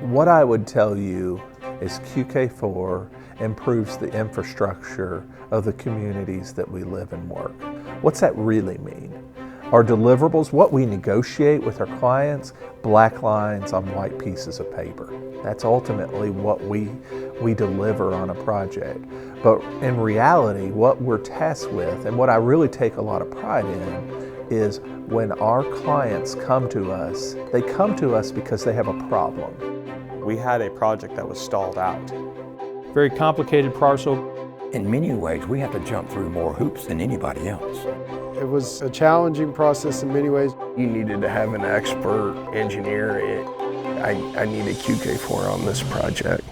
What I would tell you is QK4 improves the infrastructure of the communities that we live and work. What's that really mean? Our deliverables, what we negotiate with our clients, black lines on white pieces of paper. That's ultimately what we deliver on a project. But in reality, what we're tasked with, and what I really take a lot of pride in, is when our clients come to us, they come to us because they have a problem. We had a project that was stalled out. Very complicated parcel. In many ways, we have to jump through more hoops than anybody else. It was a challenging process in many ways. You needed to have an expert engineer. I needed QK4 on this project.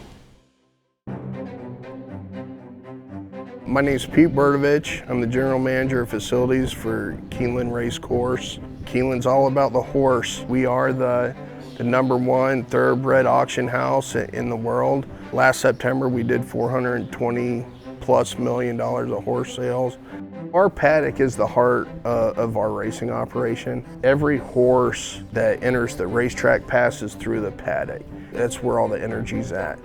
My name is Pete Berdovich. I'm the general manager of facilities for Keeneland Race Course. Keeneland's all about the horse. We are the #1 thoroughbred auction house in the world. Last September, we did $420+ million of horse sales. Our paddock is the heart of our racing operation. Every horse that enters the racetrack passes through the paddock. That's where all the energy's at.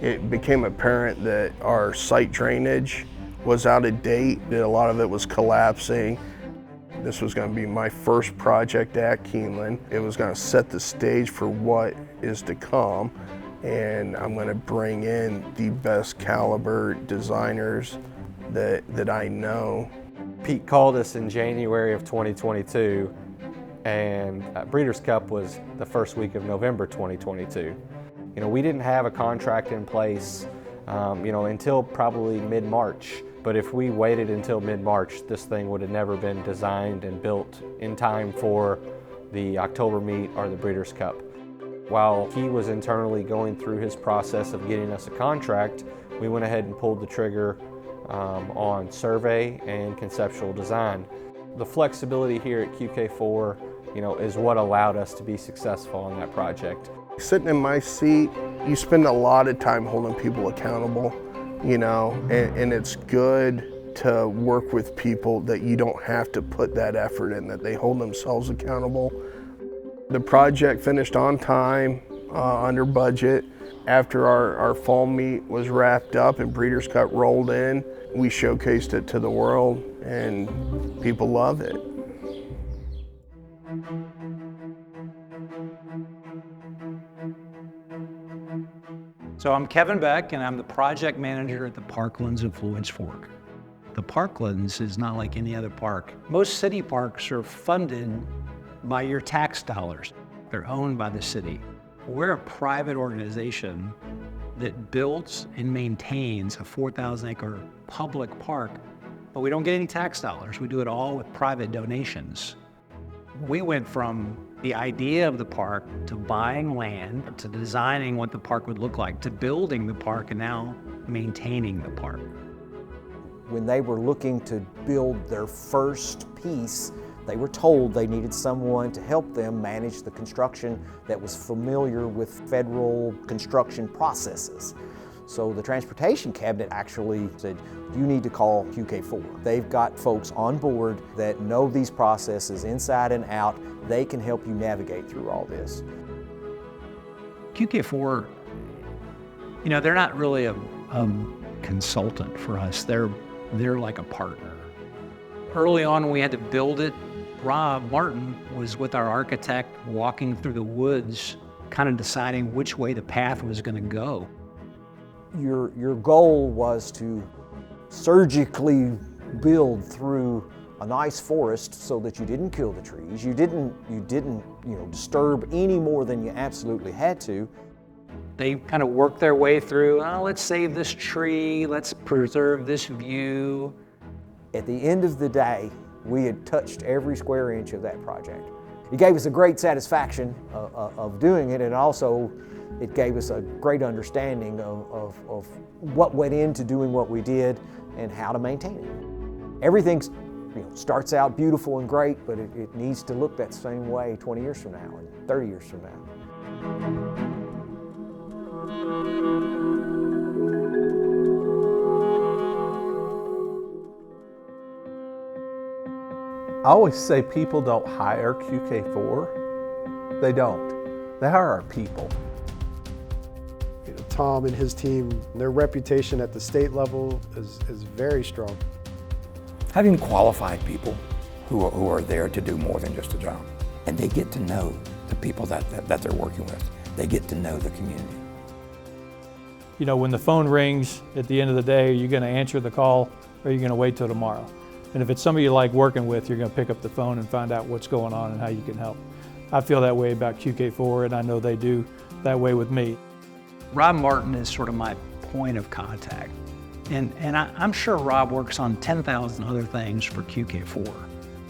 It became apparent that our site drainage was out of date, that a lot of it was collapsing. This was going to be my first project at Keeneland. It was going to set the stage for what is to come, and I'm going to bring in the best caliber designers that I know. Pete called us in January of 2022, and Breeders' Cup was the first week of November 2022. We didn't have a contract in place, until probably mid-March. But if we waited until mid-March, this thing would have never been designed and built in time for the October meet or the Breeders' Cup. While he was internally going through his process of getting us a contract, we went ahead and pulled the trigger on survey and conceptual design. The flexibility here at QK4, is what allowed us to be successful on that project. Sitting in my seat, you spend a lot of time holding people accountable, and it's good to work with people that you don't have to put that effort in, that they hold themselves accountable. The project finished on time, under budget. After our fall meet was wrapped up and Breeders' Cup rolled in, we showcased it to the world and people love it. So I'm Kevin Beck, and I'm the project manager at the Parklands in Floyd's Fork. The Parklands is not like any other park. Most city parks are funded by your tax dollars. They're owned by the city. We're a private organization that builds and maintains a 4,000-acre public park, but we don't get any tax dollars. We do it all with private donations. We went from the idea of the park to buying land, to designing what the park would look like, to building the park, and now maintaining the park. When they were looking to build their first piece, they were told they needed someone to help them manage the construction that was familiar with federal construction processes. So the Transportation Cabinet actually said, you need to call QK4. They've got folks on board that know these processes inside and out. They can help you navigate through all this. QK4, they're not really a consultant for us. They're like a partner. Early on when we had to build it, Rob Martin was with our architect walking through the woods, kind of deciding which way the path was going to go. Your goal was to surgically build through a nice forest so that you didn't kill the trees. You didn't disturb any more than you absolutely had to. They kind of worked their way through, let's save this tree, let's preserve this view. At the end of the day, we had touched every square inch of that project. It gave us a great satisfaction of doing it, and also it gave us a great understanding of what went into doing what we did and how to maintain it. Everything starts out beautiful and great, but it needs to look that same way 20 years from now and 30 years from now. I always say people don't hire QK4. They don't. They hire our people. Tom and his team, their reputation at the state level is very strong. Having qualified people who are there to do more than just a job. And they get to know the people that they're working with. They get to know the community. You know, when the phone rings at the end of the day, are you going to answer the call or are you going to wait till tomorrow? And if it's somebody you like working with, you're going to pick up the phone and find out what's going on and how you can help. I feel that way about QK4, and I know they do that way with me. Rob Martin is sort of my point of contact. And I'm sure Rob works on 10,000 other things for QK4.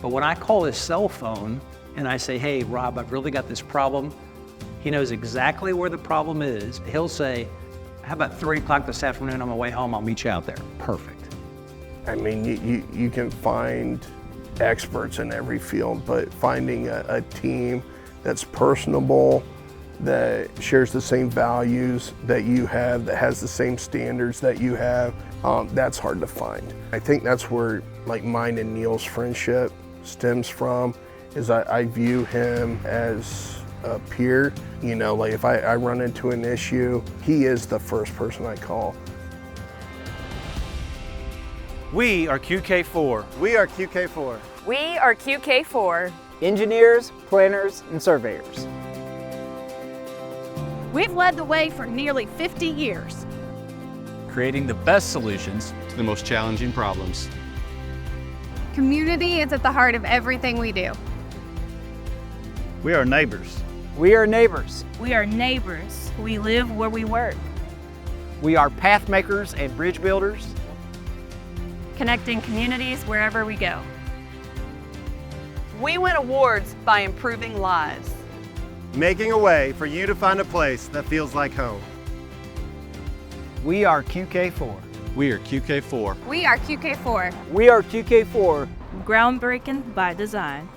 But when I call his cell phone and I say, hey, Rob, I've really got this problem, he knows exactly where the problem is. He'll say, how about 3 o'clock this afternoon on my way home, I'll meet you out there. Perfect. I mean, you can find experts in every field, but finding a team that's personable, that shares the same values that you have, that has the same standards that you have, that's hard to find. I think that's where like mine and Neil's friendship stems from, is I view him as a peer. You know, like if I run into an issue, he is the first person I call. We are QK4. We are QK4. We are QK4. Engineers, planners, and surveyors. We've led the way for nearly 50 years. Creating the best solutions to the most challenging problems. Community is at the heart of everything we do. We are neighbors. We are neighbors. We are neighbors. We live where we work. We are path makers and bridge builders. Connecting communities wherever we go. We win awards by improving lives. Making a way for you to find a place that feels like home. We are QK4. We are QK4. We are QK4. We are QK4. Groundbreaking by design.